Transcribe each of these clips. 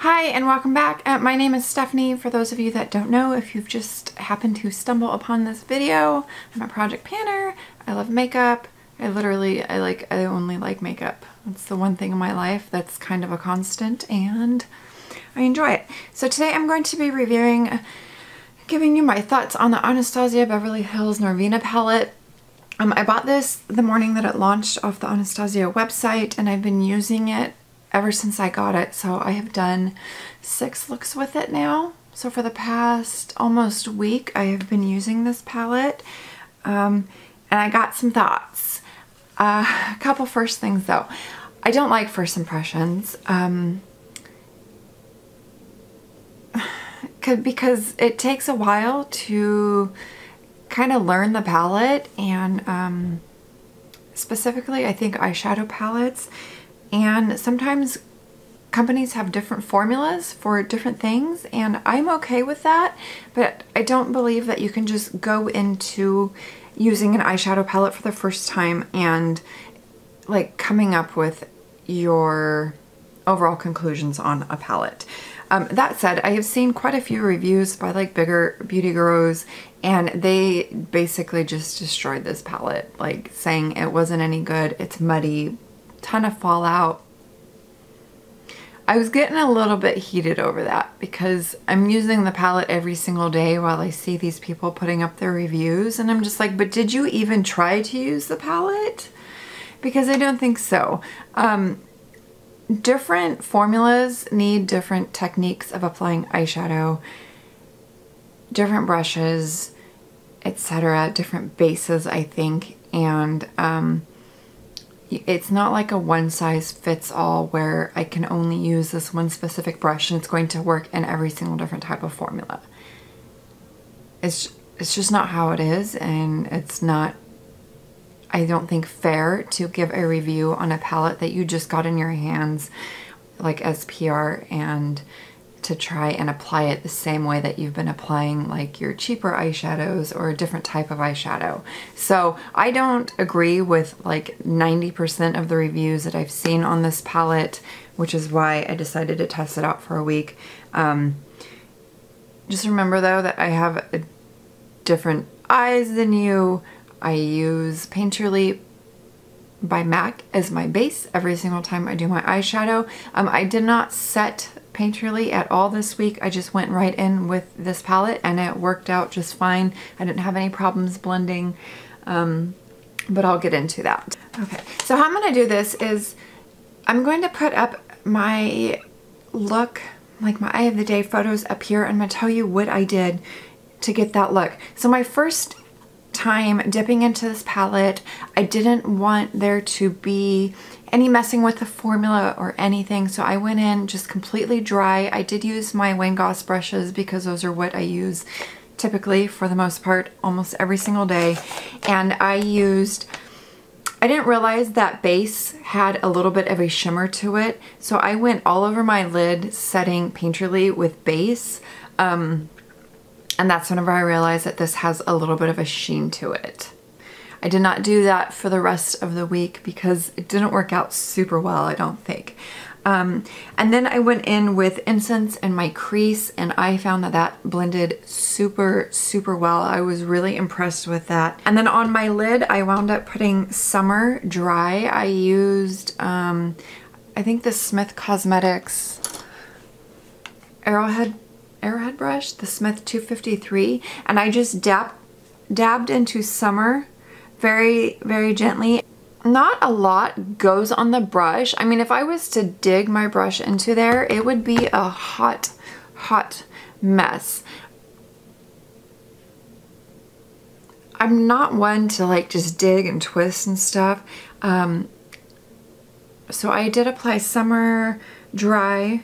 Hi and welcome back. My name is Stephanie. For those of you that don't know, if you've just happened to stumble upon this video, I'm a project planner. I love makeup. I only like makeup. It's the one thing in my life that's kind of a constant and I enjoy it. So today I'm going to be giving you my thoughts on the Anastasia Beverly Hills Norvina palette. I bought this the morning that it launched off the Anastasia website and I've been using it ever since I got it. So I have done 6 looks with it now. So for the past almost week, I have been using this palette. And I got some thoughts. A couple first things though. I don't like first impressions. Because it takes a while to kind of learn the palette, and specifically I think eyeshadow palettes. And sometimes companies have different formulas for different things, and I'm okay with that, but I don't believe that you can just go into using an eyeshadow palette for the first time and like coming up with your overall conclusions on a palette. That said, I have seen quite a few reviews by like bigger beauty gurus, and they basically just destroyed this palette, like saying it wasn't any good, it's muddy, ton of fallout. I was getting a little bit heated over that because I'm using the palette every single day while I see these people putting up their reviews, and I'm just like, but did you even try to use the palette? Because I don't think so. Different formulas need different techniques of applying eyeshadow, different brushes, etc., different bases, I think, and it's not like a one-size-fits-all where I can only use this one specific brush and it's going to work in every single different type of formula. It's just not how it is, and it's not, I don't think, fair to give a review on a palette that you just got in your hands like as PR and to try and apply it the same way that you've been applying like your cheaper eyeshadows or a different type of eyeshadow. So I don't agree with like 90% of the reviews that I've seen on this palette, which is why I decided to test it out for a week. Just remember though that I have different eyes than you. I use Painterly by MAC as my base every single time I do my eyeshadow. I did not set Painterly at all this week. I just went right in with this palette and it worked out just fine. I didn't have any problems blending, but I'll get into that. Okay, so how I'm going to do this is I'm going to put up my look, like my eye of the day photos up here, and I'm going to tell you what I did to get that look. So my first time dipping into this palette, I didn't want there to be any messing with the formula or anything, so I went in just completely dry. I did use my Wayne Goss brushes because those are what I use typically for the most part almost every single day, and I didn't realize that base had a little bit of a shimmer to it, so I went all over my lid setting Painterly with base, and that's whenever I realized that this has a little bit of a sheen to it. I did not do that for the rest of the week because it didn't work out super well, I don't think. And then I went in with Incense in my crease, and I found that that blended super, super well. I was really impressed with that. And then on my lid, I wound up putting Summer Dry. I used, I think the Smith Cosmetics Arrowhead brush, the Smith 253, and I just dabbed into Summer very, very gently. Not a lot goes on the brush. I mean, if I was to dig my brush into there, it would be a hot, hot mess. I'm not one to like just dig and twist and stuff. So I did apply Summer Dry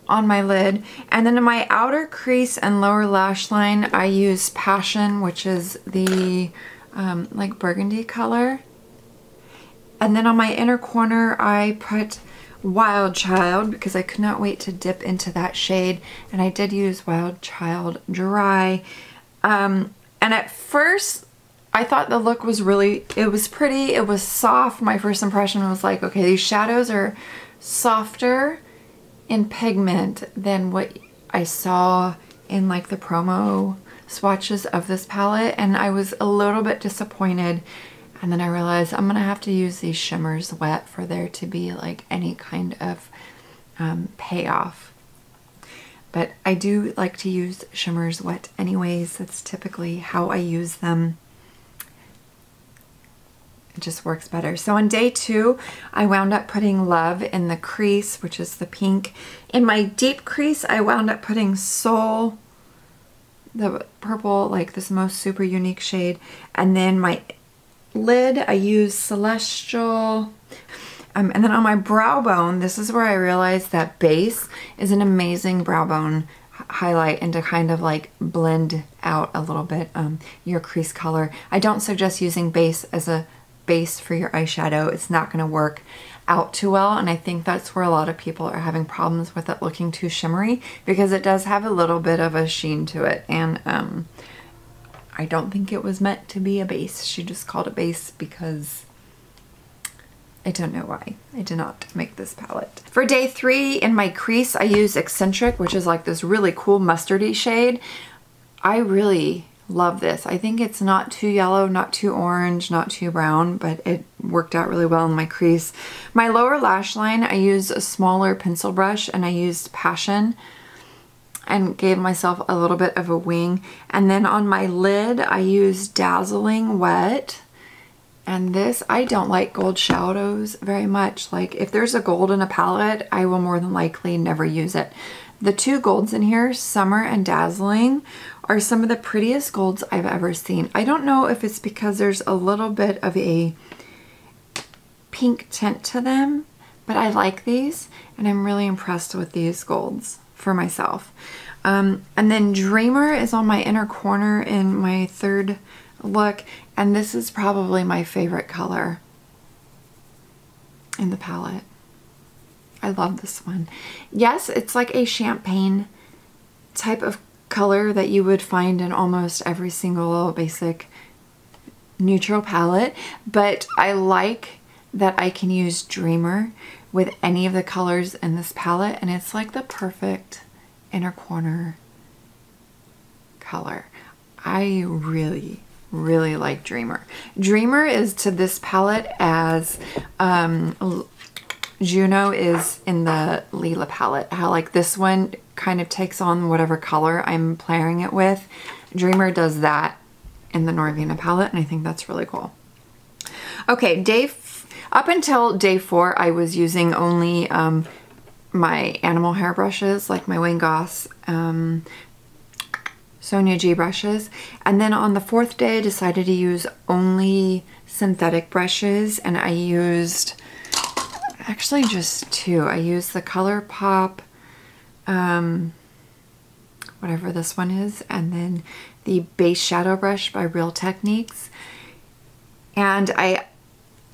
on my lid, and then in my outer crease and lower lash line I use Passion, which is the like burgundy color, and then on my inner corner I put Wild Child because I could not wait to dip into that shade, and I did use Wild Child Dry, and at first I thought the look was it was pretty, it was soft. My first impression was like, okay, these shadows are softer in pigment than what I saw in like the promo swatches of this palette, and I was a little bit disappointed. And then I realized I'm gonna have to use these shimmers wet for there to be like any kind of payoff. But I do like to use shimmers wet anyways. That's typically how I use them. It just works better. So on day 2, I wound up putting Love in the crease, which is the pink. In my deep crease, I wound up putting Soul, the purple, like this most super unique shade. And then my lid, I used Celestial. And then on my brow bone, this is where I realized that base is an amazing brow bone highlight, and to kind of like blend out a little bit your crease color. I don't suggest using base as a base for your eyeshadow. It's not going to work out too well, and I think that's where a lot of people are having problems with it looking too shimmery, because it does have a little bit of a sheen to it, and I don't think it was meant to be a base. She just called it base because I don't know why. I did not make this palette. For day 3, in my crease, I used Eccentric, which is like this really cool mustardy shade. I really love this. I think it's not too yellow, not too orange, not too brown, but it worked out really well in my crease. My lower lash line, I used a smaller pencil brush, and I used Passion and gave myself a little bit of a wing. And then on my lid, I used Dazzling Wet. And this, I don't like gold shadows very much. Like if there's a gold in a palette, I will more than likely never use it. The 2 golds in here, Summer and Dazzling, are some of the prettiest golds I've ever seen. I don't know if it's because there's a little bit of a pink tint to them, but I like these, and I'm really impressed with these golds for myself. And then Dreamer is on my inner corner in my 3rd look, and this is probably my favorite color in the palette. I love this one. Yes, it's like a champagne type of color that you would find in almost every single basic neutral palette, but I like that I can use Dreamer with any of the colors in this palette, and it's like the perfect inner corner color. I really like Dreamer. Dreamer is to this palette as Juno is in the Lila palette. How like this one kind of takes on whatever color I'm pairing it with. Dreamer does that in the Norvina palette, and I think that's really cool. Okay, up until day 4, I was using only my animal hair brushes, like my Wayne Goss Sonia G brushes. And then on the 4th day, I decided to use only synthetic brushes, and I used actually just 2. I used the ColourPop, whatever this one is, and then the base shadow brush by Real Techniques. And I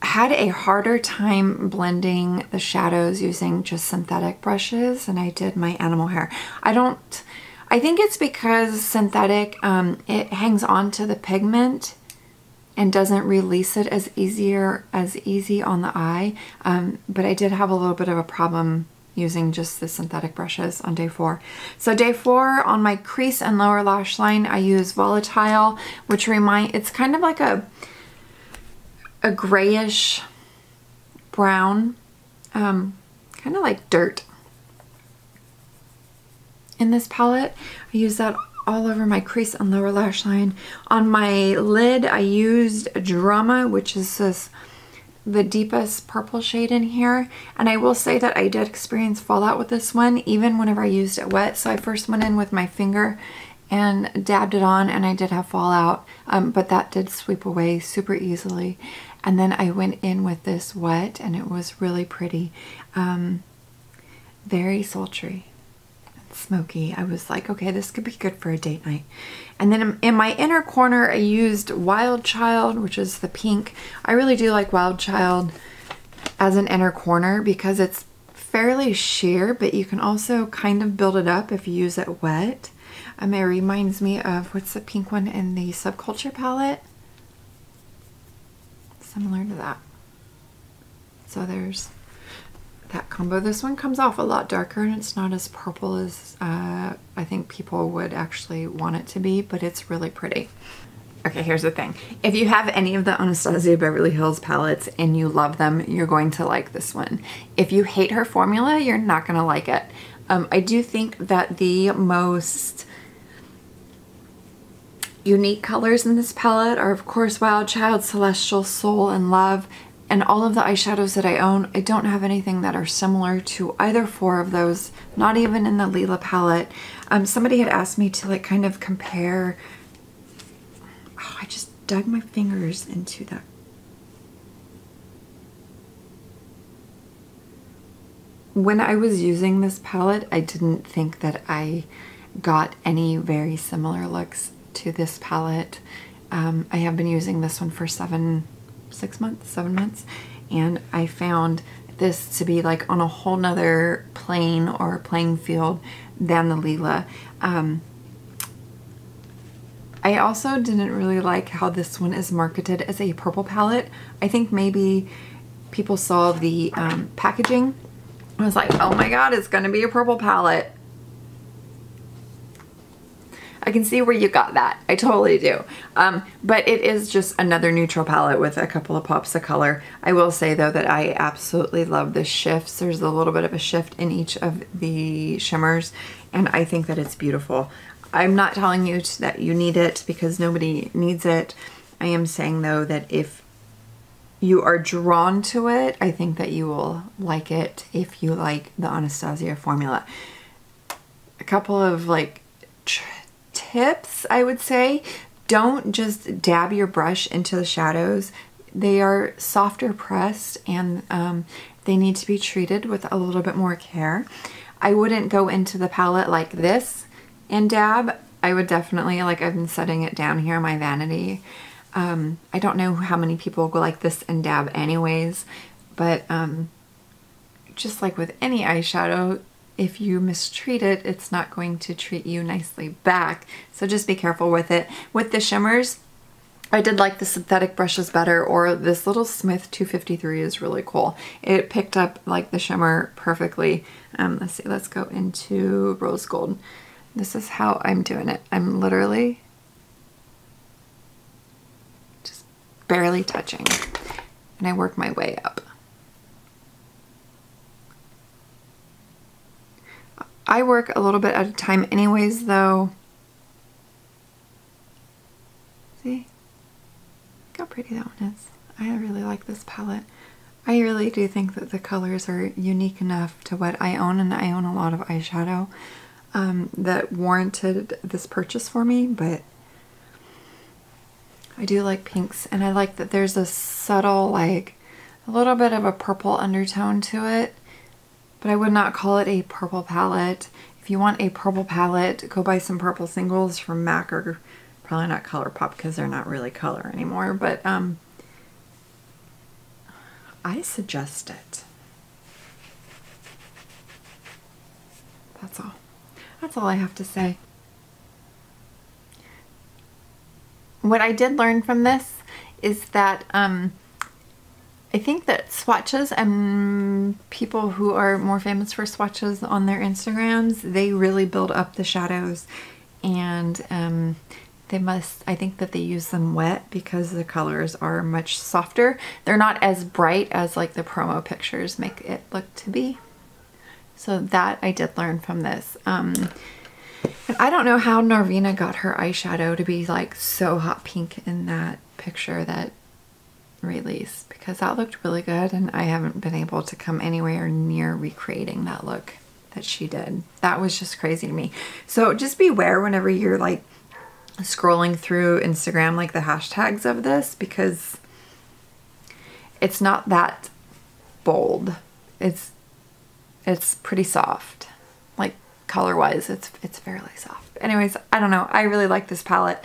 had a harder time blending the shadows using just synthetic brushes than I did my animal hair. I think it's because synthetic, it hangs on to the pigment and doesn't release it as easy on the eye. But I did have a little bit of a problem using just the synthetic brushes on day 4. So day 4, on my crease and lower lash line, I use Volatile, which it's kind of like a grayish brown, kind of like dirt. In this palette, I use that all over my crease and lower lash line. On my lid, I used Drama, which is the deepest purple shade in here. And I will say that I did experience fallout with this one, even whenever I used it wet. So I first went in with my finger and dabbed it on, and I did have fallout, but that did sweep away super easily. And then I went in with this wet, and it was really pretty. Very sultry. Smoky. I was like, okay, this could be good for a date night. And then in my inner corner, I used Wild Child, which is the pink. I really do like Wild Child as an inner corner because it's fairly sheer, but you can also kind of build it up if you use it wet. It reminds me of, what's the pink one in the Subculture palette? Similar to that. So there's that combo. This one comes off a lot darker and it's not as purple as I think people would actually want it to be, but it's really pretty. Okay, here's the thing. If you have any of the Anastasia Beverly Hills palettes and you love them, you're going to like this one. If you hate her formula, you're not going to like it. I do think that the most unique colors in this palette are, of course, Wild Child, Celestial, Soul, and Love. And all of the eyeshadows that I own, I don't have anything that are similar to either 4 of those, not even in the Lila palette. Somebody had asked me to like kind of compare. Oh, I just dug my fingers into that. When I was using this palette, I didn't think that I got any very similar looks to this palette. I have been using this one for 7 months, and I found this to be like on a whole nother plane or playing field than the Lila. I also didn't really like how this one is marketed as a purple palette. I think maybe people saw the packaging. I was like, oh my god, it's gonna be a purple palette. I can see where you got that. I totally do. But it is just another neutral palette with a couple of pops of color. I will say though that I absolutely love the shifts. There's a little bit of a shift in each of the shimmers, and I think that it's beautiful. I'm not telling you that you need it because nobody needs it. I am saying though that if you are drawn to it, I think that you will like it if you like the Anastasia formula. A couple of like tips, I would say. Don't just dab your brush into the shadows. They are softer pressed, and they need to be treated with a little bit more care. I wouldn't go into the palette like this and dab. I would definitely, like I've been setting it down here on my vanity. I don't know how many people go like this and dab anyways, but just like with any eyeshadow, if you mistreat it, it's not going to treat you nicely back. So just be careful with it. With the shimmers, I did like the synthetic brushes better, or this little Smith 253 is really cool. It picked up like the shimmer perfectly. Let's see, let's go into rose gold. This is how I'm doing it. I'm literally just barely touching, and I work my way up. I work a little bit at a time anyways though. See? Look how pretty that one is. I really like this palette. I really do think that the colors are unique enough to what I own, and I own a lot of eyeshadow that warranted this purchase for me, but I do like pinks, and I like that there's a subtle, like a little bit of a purple undertone to it, but I would not call it a purple palette. If you want a purple palette, go buy some purple singles from MAC, or probably not ColourPop because they're not really color anymore, but I suggest it. That's all. That's all I have to say. What I did learn from this is that I think that swatches, and people who are more famous for swatches on their Instagrams, they really build up the shadows, and they must, I think that they use them wet because the colors are much softer. They're not as bright as like the promo pictures make it look to be. So that I did learn from this. And I don't know how Norvina got her eyeshadow to be like so hot pink in that picture that release, because that looked really good, and I haven't been able to come anywhere near recreating that look that she did. That was just crazy to me. So just beware whenever you're like scrolling through Instagram, like the hashtags of this, because it's not that bold. It's pretty soft. Like color wise, it's fairly soft. Anyways, I don't know. I really like this palette.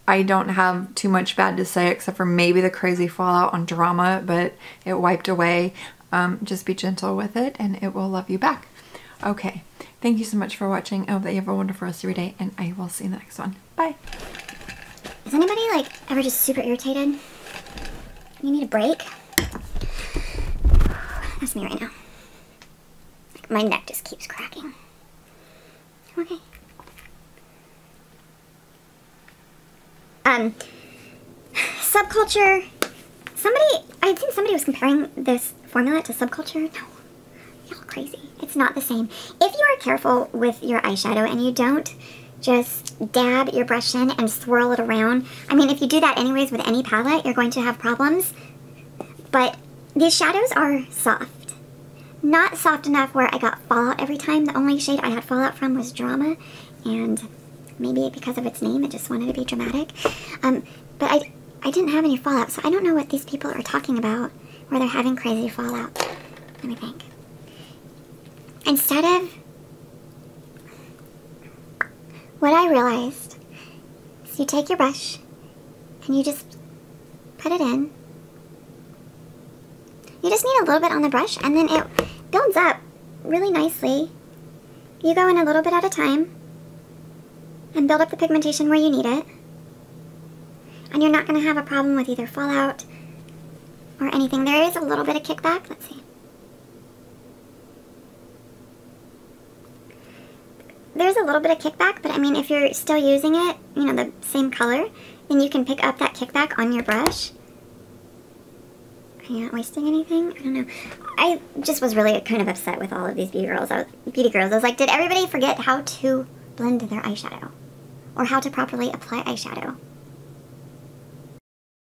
I don't have too much bad to say except for maybe the crazy fallout on Drama, but it wiped away. Just be gentle with it and it will love you back. Okay, thank you so much for watching. I hope that you have a wonderful rest of your day, and I will see you in the next one. Bye. Is anybody like ever just super irritated? You need a break? That's me right now. my neck just keeps cracking. Okay. Subculture. I think somebody was comparing this formula to Subculture. No, y'all crazy. It's not the same. If you are careful with your eyeshadow and you don't just dab your brush in and swirl it around. I mean, if you do that anyways with any palette, you're going to have problems. But these shadows are soft. Not soft enough where I got fallout every time. The only shade I had fallout from was Drama. And maybe because of its name, it just wanted to be dramatic. But I didn't have any fallout, so I don't know what these people are talking about, where they're having crazy fallout. Let me think. Instead of... What I realized is you take your brush and you just put it in. You just need a little bit on the brush and then it builds up really nicely. You go in a little bit at a time and build up the pigmentation where you need it. And you're not going to have a problem with either fallout or anything. There is a little bit of kickback. Let's see. There's a little bit of kickback, but I mean, if you're still using it, you know, the same color, then you can pick up that kickback on your brush. Are you not wasting anything? I don't know. I just was really kind of upset with all of these beauty girls. I was like, did everybody forget how to blend their eyeshadow? Or how to properly apply eyeshadow?